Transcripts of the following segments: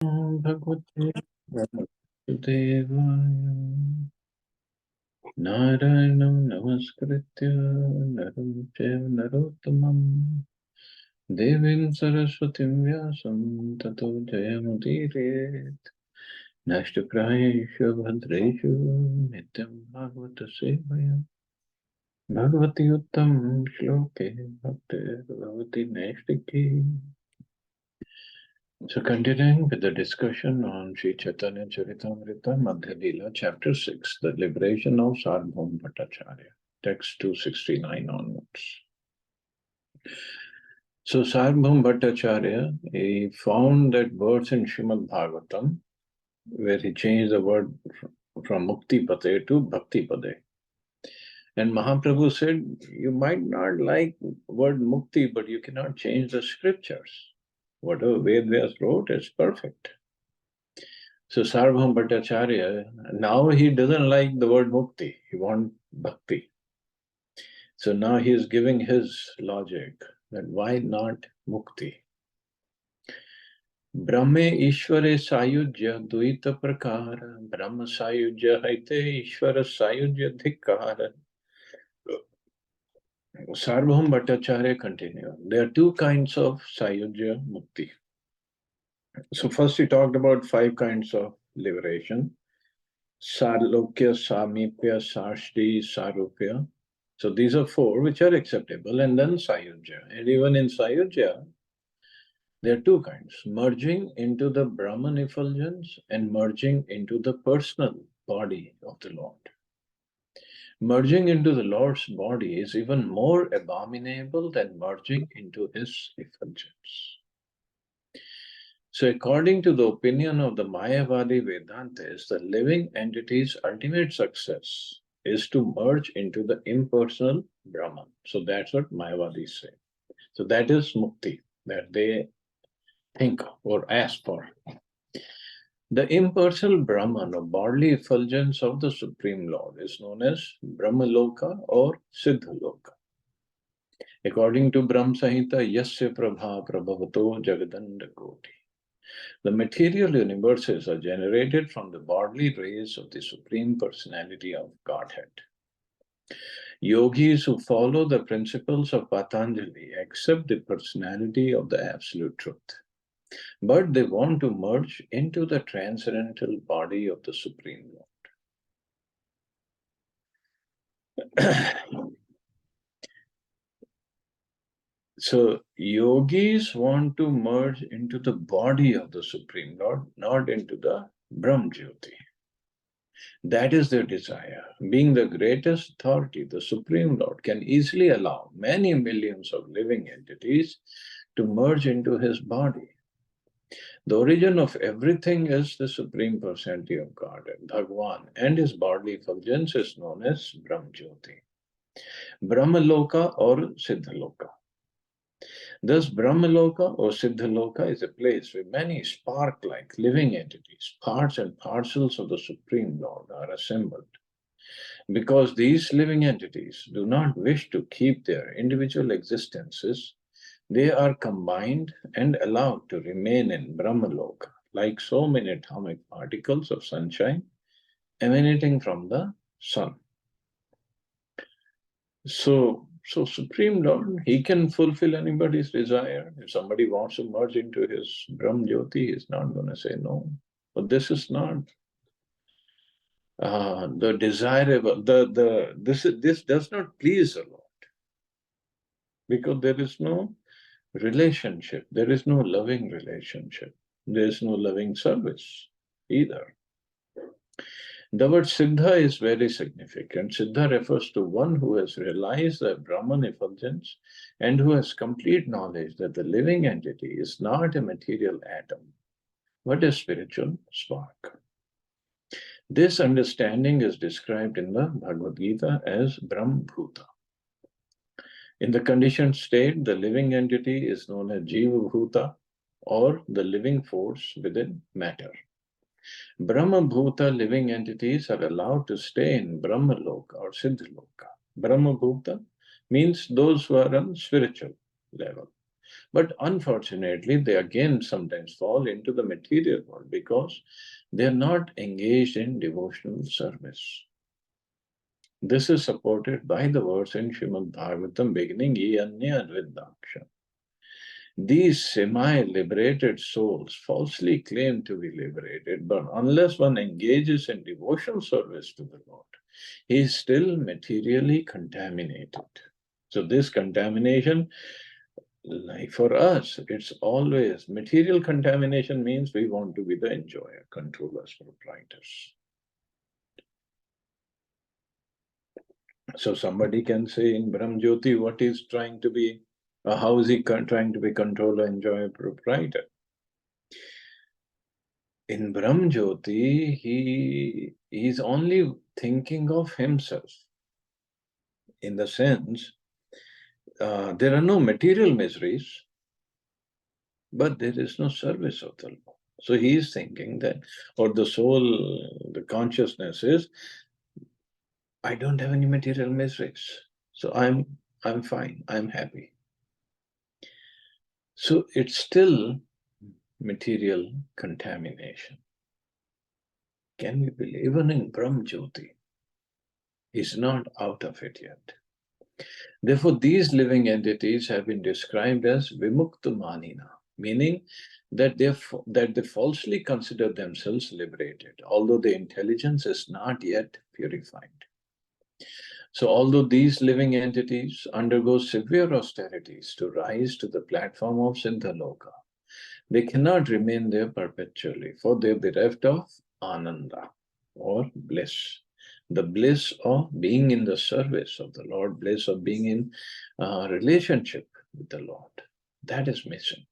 Bhagavate Vasudevaya Narayanam Namaskritya Naram Chaiva Narottamam Devim Saraswatim Vyasam Tato Jayamudire Nashtaprayeshu Bhadreshu Nityam Bhagavata Sevaya Bhagavati Uttam Shloke Bhakti Bhagavati Naistiki. So continuing with the discussion on Sri Chaitanya Charitamrita, Madhya Lila, Chapter 6, the liberation of Sarvabhauma Bhattacharya, text 269 onwards. So Sarvabhauma Bhattacharya, he found that verse in Srimad Bhagavatam, where he changed the word from Mukti Pate to Bhakti Pade. And Mahaprabhu said, you might not like word Mukti, but you cannot change the scriptures. Whatever Ved Vyas wrote is perfect. So Sarvabhauma Bhattacharya, now he doesn't like the word mukti, he wants bhakti. So now he is giving his logic that why not mukti? Brahme Ishvare Sayujya Duita Prakara, Brahma Sayujya Haite Ishvara Sayujya Dhikkara. Sarvabhauma Bhattacharya continued. There are two kinds of Sayujya Mukti. So first he talked about 5 kinds of liberation. Sarlokya, Samipya, Sarshti, Sarupya. So these are 4 which are acceptable, and then Sayujya. And even in Sayujya, there are 2 kinds, merging into the Brahman effulgence and merging into the personal body of the Lord. Merging into the Lord's body is even more abominable than merging into his effulgence. So according to the opinion of the Mayavadi Vedantis, the living entity's ultimate success is to merge into the impersonal Brahman. So that's what Mayavadis say. So that is mukti that they think of or ask for. The impersonal Brahman or bodily effulgence of the Supreme Lord is known as Brahmaloka or Siddhaloka. According to Brahma Samhita, Yasya Prabha Prabhavato Jagadanda Koti. The material universes are generated from the bodily rays of the Supreme Personality of Godhead. Yogis who follow the principles of Patanjali accept the personality of the Absolute Truth, but they want to merge into the transcendental body of the Supreme Lord. So, yogis want to merge into the body of the Supreme Lord, not into the Brahm Jyoti. That is their desire. Being the greatest authority, the Supreme Lord can easily allow many millions of living entities to merge into his body. The origin of everything is the Supreme Personality of God, Bhagwan, and his bodily effulgence is known as Brahmajyoti, Brahmaloka or Siddhaloka. Thus, Brahmaloka or Siddhaloka is a place where many spark-like living entities, parts and parcels of the Supreme Lord, are assembled. Because these living entities do not wish to keep their individual existences, they are combined and allowed to remain in Brahmaloka, like so many atomic particles of sunshine emanating from the sun. So Supreme Lord, he can fulfill anybody's desire. If somebody wants to merge into his Brahm Jyoti, he's not going to say no. But this is not the desirable. This does not please the Lord, because there is no relationship. There is no loving relationship. There is no loving service either. The word Siddha is very significant. Siddha refers to one who has realized the Brahman effulgence and who has complete knowledge that the living entity is not a material atom, but a spiritual spark. This understanding is described in the Bhagavad Gita as Brahmbhuta. In the conditioned state, the living entity is known as Jiva Bhuta, or the living force within matter. Brahma Bhuta living entities are allowed to stay in Brahmaloka or Siddhaloka. Brahma Bhuta means those who are on spiritual level. But unfortunately, they again sometimes fall into the material world because they are not engaged in devotional service. This is supported by the verse in Srimad Bhagavatam beginning, Ye Anya Advidaksha. These semi-liberated souls falsely claim to be liberated, but unless one engages in devotional service to the Lord, he is still materially contaminated. So this contamination, like for us, it's always material contamination means we want to be the enjoyer, controllers, proprietors. So somebody can say in Brahm Jyoti, what is trying to be, how is he trying to be controller, enjoyer, proprietor? In Brahm Jyoti, he is only thinking of himself in the sense there are no material miseries, but there is no service of the Lord. So he is thinking that, or the soul, the consciousness is, I don't have any material miseries, so I'm fine, I'm happy. So it's still material contamination. Can we believe? Even in Brahm Jyoti, he's not out of it yet. Therefore, these living entities have been described as vimukta manina, meaning that they falsely consider themselves liberated, although the intelligence is not yet purified. So, although these living entities undergo severe austerities to rise to the platform of Siddhaloka, they cannot remain there perpetually, for they are bereft of ananda or bliss. The bliss of being in the service of the Lord, bliss of being in relationship with the Lord. That is missing.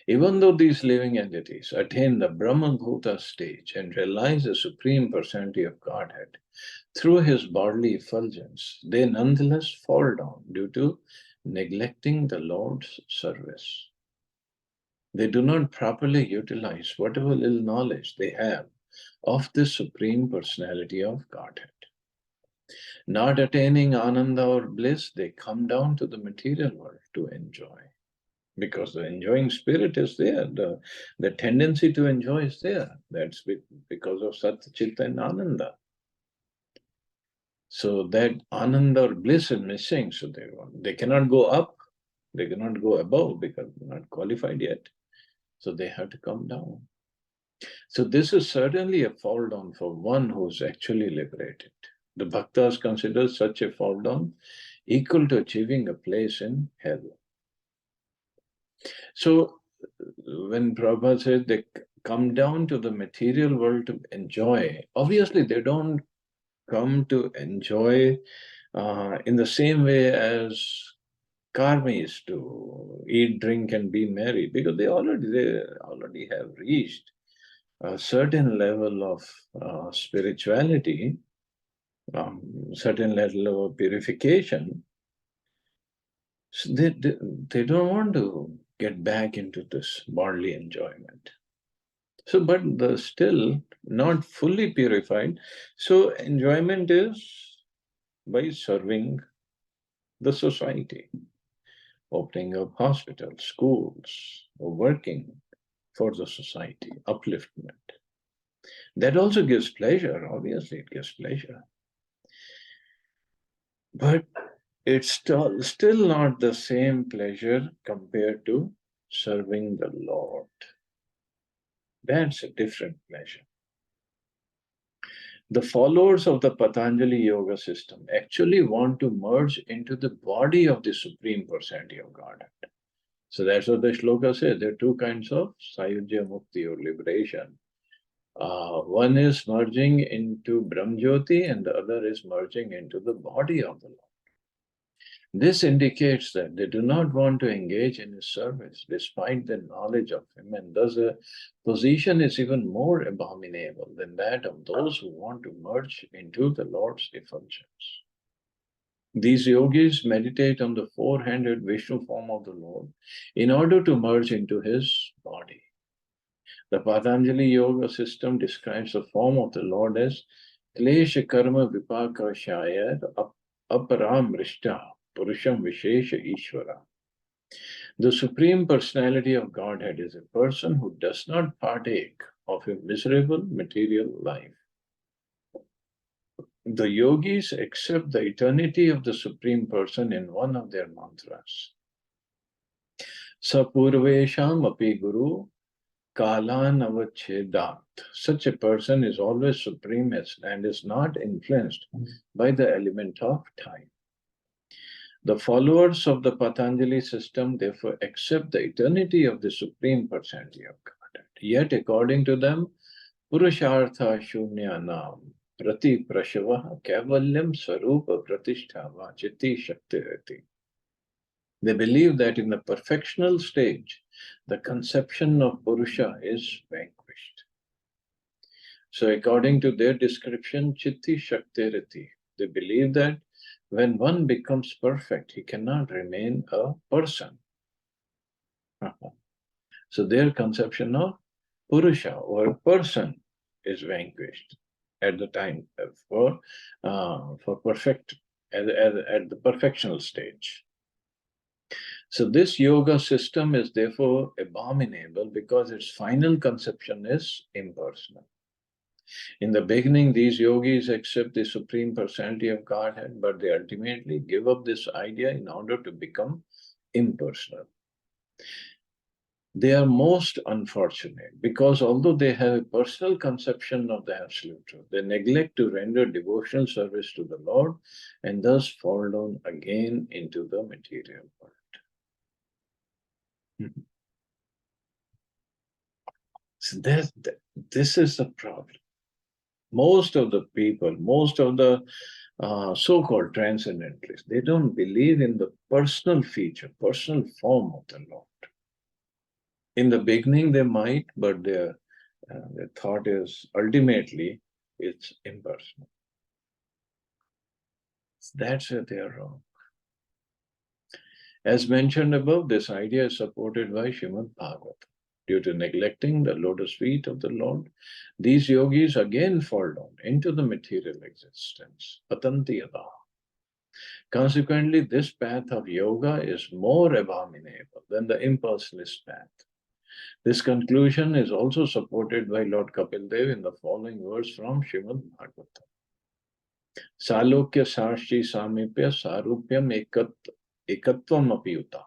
Even though these living entities attain the Brahma Bhuta stage and realize the Supreme Personality of Godhead through his bodily effulgence, they nonetheless fall down due to neglecting the Lord's service. They do not properly utilize whatever little knowledge they have of the Supreme Personality of Godhead. Not attaining ananda or bliss, they come down to the material world to enjoy. Because the enjoying spirit is there, the tendency to enjoy is there. That's because of Sat, Chit and Ananda. So that ananda or bliss is missing, so they cannot go up, they cannot go above because they're not qualified yet. So they have to come down. So this is certainly a fall down for one who's actually liberated. The Bhaktas consider such a fall down equal to achieving a place in hell. So when Prabhupada says they come down to the material world to enjoy, obviously they don't come to enjoy in the same way as karmis to eat, drink, and be merry, because they already have reached a certain level of spirituality, certain level of purification. So they don't want to get back into this bodily enjoyment. So, but they're still not fully purified. So, enjoyment is by serving the society, opening up hospitals, schools, or working for the society, upliftment. That also gives pleasure, obviously, it gives pleasure. But it's still not the same pleasure compared to serving the Lord. That's a different pleasure. The followers of the Patanjali Yoga system actually want to merge into the body of the Supreme Personality of Godhead. So that's what the shloka says. There are two kinds of Sayujya Mukti or liberation. One is merging into Brahmjyoti and the other is merging into the body of the Lord. This indicates that they do not want to engage in his service despite their knowledge of him, and thus a position is even more abominable than that of those who want to merge into the Lord's effulgence. These yogis meditate on the four-handed Vishnu form of the Lord in order to merge into his body. The Patanjali Yoga system describes the form of the Lord as Klesha Karma Vipaka Shayad Aparam Rishta Purusham Vishesha Ishvara. The Supreme Personality of Godhead is a person who does not partake of a miserable material life. The yogis accept the eternity of the Supreme Person in one of their mantras. Sapurvesham api guru kalan avachhedat. Such a person is always supreme and is not influenced by the element of time. The followers of the Patanjali system therefore accept the eternity of the Supreme Personality of Godhead. Yet, according to them, Purushartha Shunyanam Prati Prashava Kavalyam Swarupa Pratishtava Chitti Shaktirati. They believe that in the perfectional stage, the conception of Purusha is vanquished. So, according to their description, Chitti Shaktirati, they believe that when one becomes perfect, he cannot remain a person. So, their conception of Purusha or person is vanquished at the time for perfect at the perfectional stage. So this yoga system is therefore abominable because its final conception is impersonal. In the beginning, these yogis accept the Supreme Personality of Godhead, but they ultimately give up this idea in order to become impersonal. They are most unfortunate because although they have a personal conception of the Absolute Truth, they neglect to render devotional service to the Lord and thus fall down again into the material world. So this is the problem. Most of the people, most of the so-called transcendentalists, they don't believe in the personal feature, personal form of the Lord. In the beginning, they might, but their thought is ultimately it's impersonal. That's where they are wrong. As mentioned above, this idea is supported by Srimad Bhagavatam. Due to neglecting the lotus feet of the Lord, these yogis again fall down into the material existence. Patanti yada. Consequently, this path of yoga is more abominable than the impersonalist path. This conclusion is also supported by Lord Kapil Dev in the following verse from Srimad Bhagavatam. Salokya sarshi samipya sarupyam ekatvam apiyuta.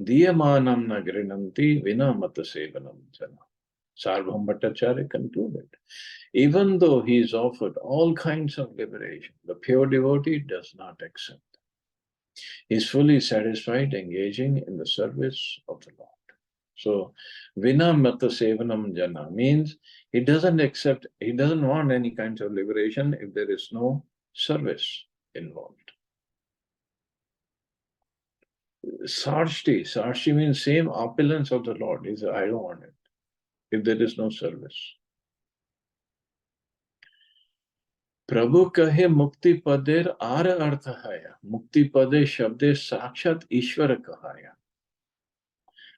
Diyamanam na grinanti vina mata sevanam jana. Sarvabhauma Bhattacharya concluded, even though he is offered all kinds of liberation, the pure devotee does not accept. He is fully satisfied engaging in the service of the Lord. So, Vina Mata Sevanam Jana means he doesn't want any kinds of liberation if there is no service involved. Sarshti means same opulence of the Lord. He said, I don't want it if there is no service. प्रभु कहे मुक्ति पदेर are अर्थ है मुक्ति पदे शब्दे साक्षात ईश्वर कहाया.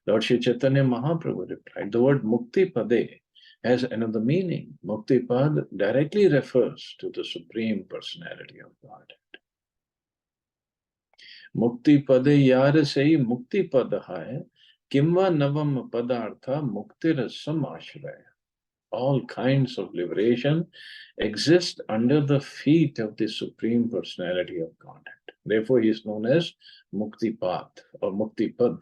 Lord Shri Chaitanya Mahaprabhu replied, the word Mukti Pade has another meaning. Mukti Pad directly refers to the Supreme Personality of Godhead. Mukti Pade yar sei Mukti Pada hai kimva navam padartha muktirasam ashraya. All kinds of liberation exist under the feet of the Supreme Personality of Godhead. Therefore, he is known as Mukti Pad or Mukti Pad.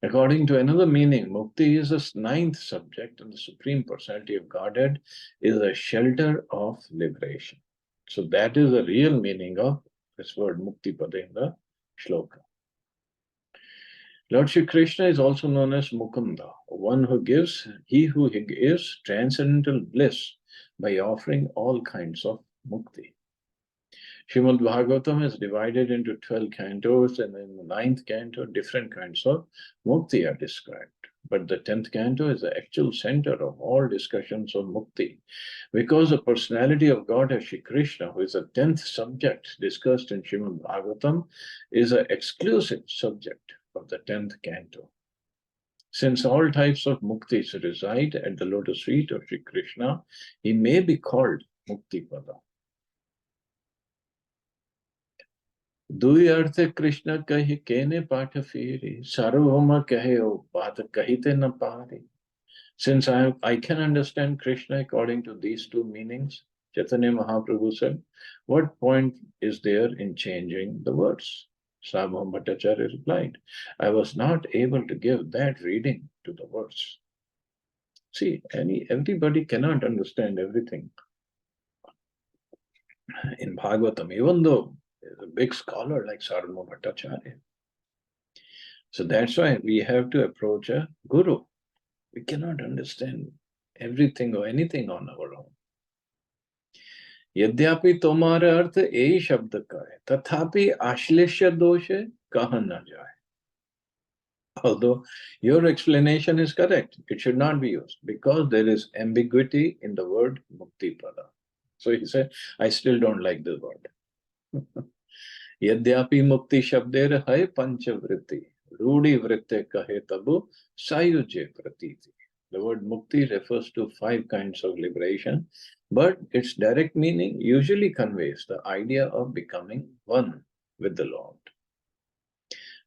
According to another meaning, Mukti is the ninth subject, and the Supreme Personality of Godhead is a shelter of liberation. So that is the real meaning of this word Mukti Pada in the shloka. Lord Shri Krishna is also known as Mukunda, he who gives transcendental bliss by offering all kinds of mukti. Srimad Bhagavatam is divided into 12 cantos, and in the 9th canto, different kinds of mukti are described. But the 10th canto is the actual center of all discussions on mukti, because the personality of God as Shri Krishna, who is the 10th subject discussed in Srimad Bhagavatam, is an exclusive subject of the 10th canto. Since all types of muktis reside at the lotus feet of Shri Krishna, he may be called Mukti Pada. दुई अर्थ कृष्ण कहि केने पाठ फेरी सार्वभौम कहे ओ बात कहते न पारे. Since I can understand Krishna according to these two meanings, Chaitanya Mahaprabhu said, what point is there in changing the words? Sarvabhauma Bhattacharya replied, I was not able to give that reading to the words. See, everybody cannot understand everything in Bhagavatam, even though there's a big scholar like Sarvabhauma Bhattacharya. So that's why we have to approach a guru. We cannot understand everything or anything on our own. यद्यपि तुम्हारा अर्थ यही शब्द का है तथापि आश्लेष्य दोष कहा न जाए. Although your explanation is correct, it should not be used because there is ambiguity in the word mukti pada. So he said, I still don't like the word. यद्यपि मुक्ति शब्देर है पंचवृत्ति रूढ़ी वृत्ते कहे तबु सायुज्य प्रतीति. The word mukti refers to 5 kinds of liberation, but its direct meaning usually conveys the idea of becoming one with the Lord.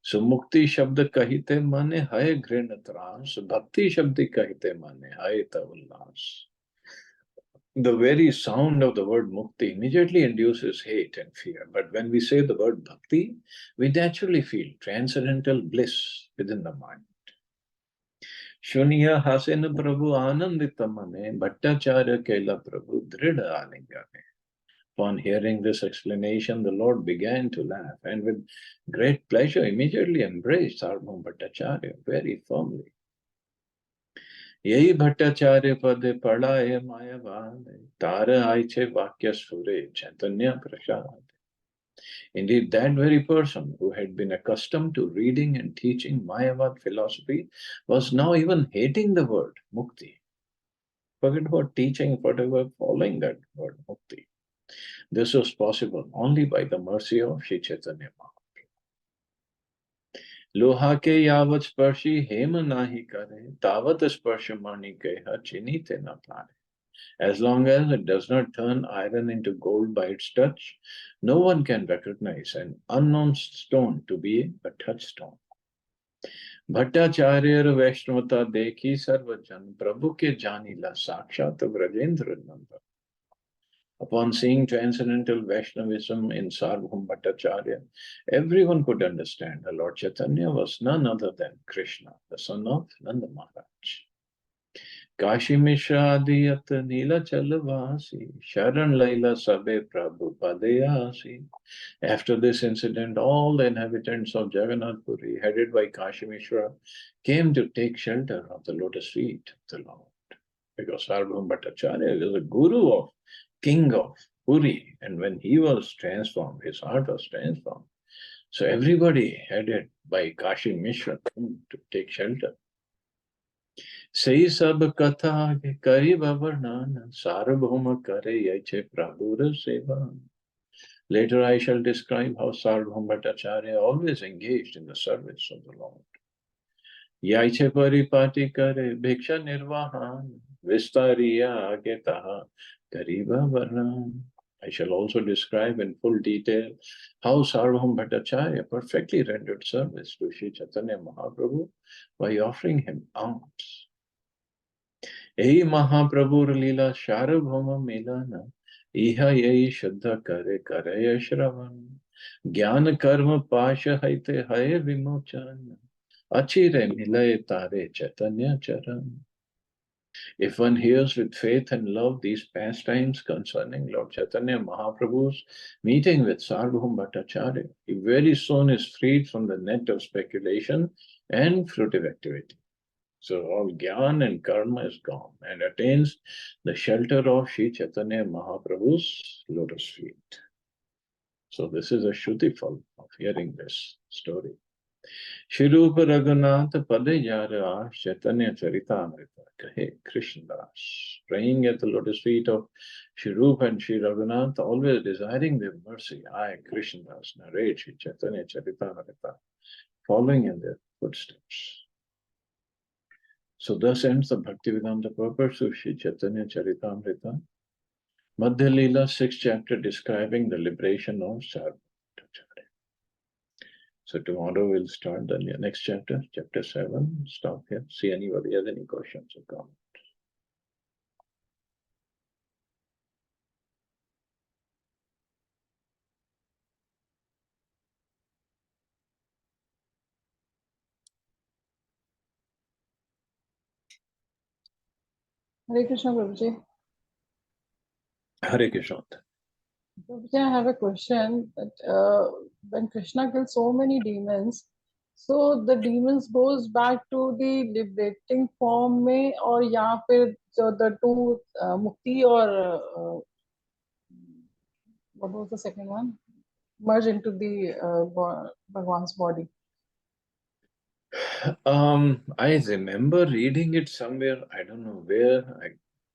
So mukti shabd kahite mane hai घृण त्रास, bhakti shabdi kahite mane hai tavullas. The very sound of the word mukti immediately induces hate and fear. But when we say the word bhakti, we naturally feel transcendental bliss within the mind. Shuniya hasen prabhu anandita mane bhattacharya kela prabhu dhrida alingane. Upon hearing this explanation, the Lord began to laugh and with great pleasure immediately embraced Sarvabhauma Bhattacharya very firmly. यही भट्टाचार्य पद पढ़ाए मायावाद तार आइछे वाक्य सुरे Chaitanya Prasad. Indeed, that very person who had been accustomed to reading and teaching Mayavad philosophy was now even hating the word mukti. Forget about teaching, whatever, following that word mukti. This was possible only by the mercy of Sri Chaitanya Mahaprabhu. लोहा के यावत स्पर्शी हेम नाही करे तावत स्पर्श मणि के चिन्हित न पारे. As long as it does not turn iron into gold by its touch, no one can recognize an unknown stone to be a touchstone. Bhattacharya वैष्णवता देखी सर्वजन प्रभु के जानीला साक्षात व्रजेंद्र नंदन. Upon seeing transcendental Vaishnavism in Sarvabhauma Bhattacharya, everyone could understand the Lord Chaitanya was none other than Krishna, the son of Nanda Maharaj. Kashi Mishra Adiyat Nila Chalavasi, Sharan Laila Sabe Prabhu Padayasi. After this incident, all the inhabitants of Jagannath Puri, headed by Kashi Mishra, came to take shelter of the lotus feet of the Lord. Because Sarvabhauma Bhattacharya is a guru of king of Puri, and when he was transformed, his heart was transformed. So everybody headed by Kashi Mishra came to take shelter. Sei sab katha kari bavarnana Sarvabhauma kare yache prabhura seva. Later I shall describe how Sarvabhauma Bhattacharya always engaged in the service of the Lord. Yache paripati kare bhiksha nirvahan vistariya agetaha kariba varnan. I shall also describe in full detail how Sarvabhauma Bhattacharya perfectly rendered service to Sri Chaitanya Mahaprabhu by offering him alms. यही महाप्रभुर लीला सार्वभौम मिलन इह यही शुद्ध करे करे श्रवण ज्ञान कर्म पाश हईते हय विमोचन अचिरे मिलय तारे चैतन्य चरण. If one hears with faith and love these pastimes concerning Lord Chaitanya Mahaprabhu's meeting with Sarvabhauma Bhattacharya, he very soon is freed from the net of speculation and fruitive activity. So all jnana and karma is gone and attains the shelter of Sri Chaitanya Mahaprabhu's lotus feet. So this is a Shruti fal of hearing this story. Shri Rupa Raghunath Pade Jara Chaitanya Charitamrita Kahe Krishnadas. Praying at the lotus feet of Shri Rupa and Shri Raghunath, always desiring their mercy, I, Krishnadas, narrate Shri Chaitanya Charitamrita, following in their footsteps. So thus ends the Bhaktivedanta purpose of Sri Chaitanya Charitamrita, Madhya Lila, 6th chapter describing the liberation of Sarvabhauma Bhattacharya. So tomorrow we'll start the next chapter, chapter 7. Stop here. See anybody has any questions or comments. Hare Krishna, Prabhuji. Hare Krishna. Prabhuji, I have a question that when Krishna kills so many demons, so the demons goes back to the liberating form में और यहाँ पे जो the two mukti और what was the second one? Merge into the Bhagwan's body. I remember reading it somewhere. I don't know where.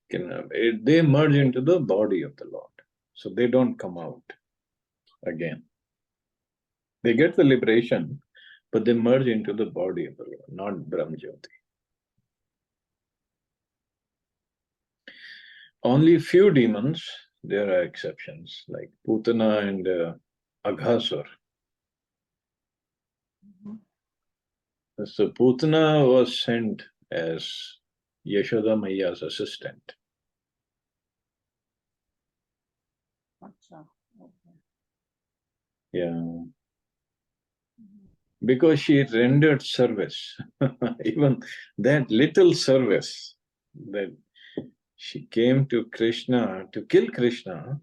They merge into the body of the Lord, so they don't come out again. They get the liberation, but they merge into the body of the Lord, not Brahmajyoti. Only few demons, there are exceptions, like Putana and Aghasur. So Putana was sent as Yashoda Maiya's assistant. Acha. Okay. Yeah. Because she rendered service. Even that little service, that she came to Krishna to kill Krishna,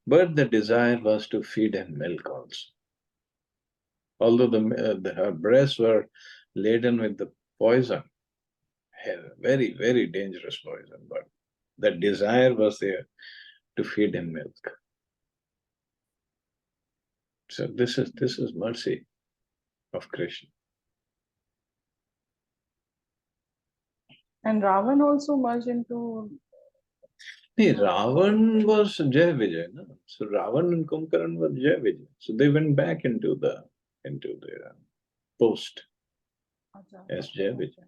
but the desire was to feed him milk also. Although her breasts were laden with the poison, very, very dangerous poison, but the desire was there to feed him milk. So this is mercy of Krishna. And Ravan also merged into. Ravan was Jai Vijay, no? So Ravan and Kumbhakarna was Jai Vijay. So they went back into the post Acha. as Jai Vijay.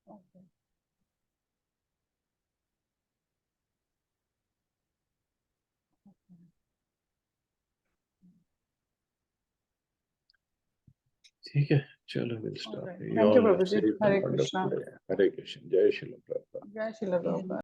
Okay. ठीक है, चलो we'll stop. Alright. You Thank you, all have Prabhuji. safe and Hare wonderful Krishna. day. Hare Krishna. Jai Shri Prabhupada. Jai Shri Prabhupada.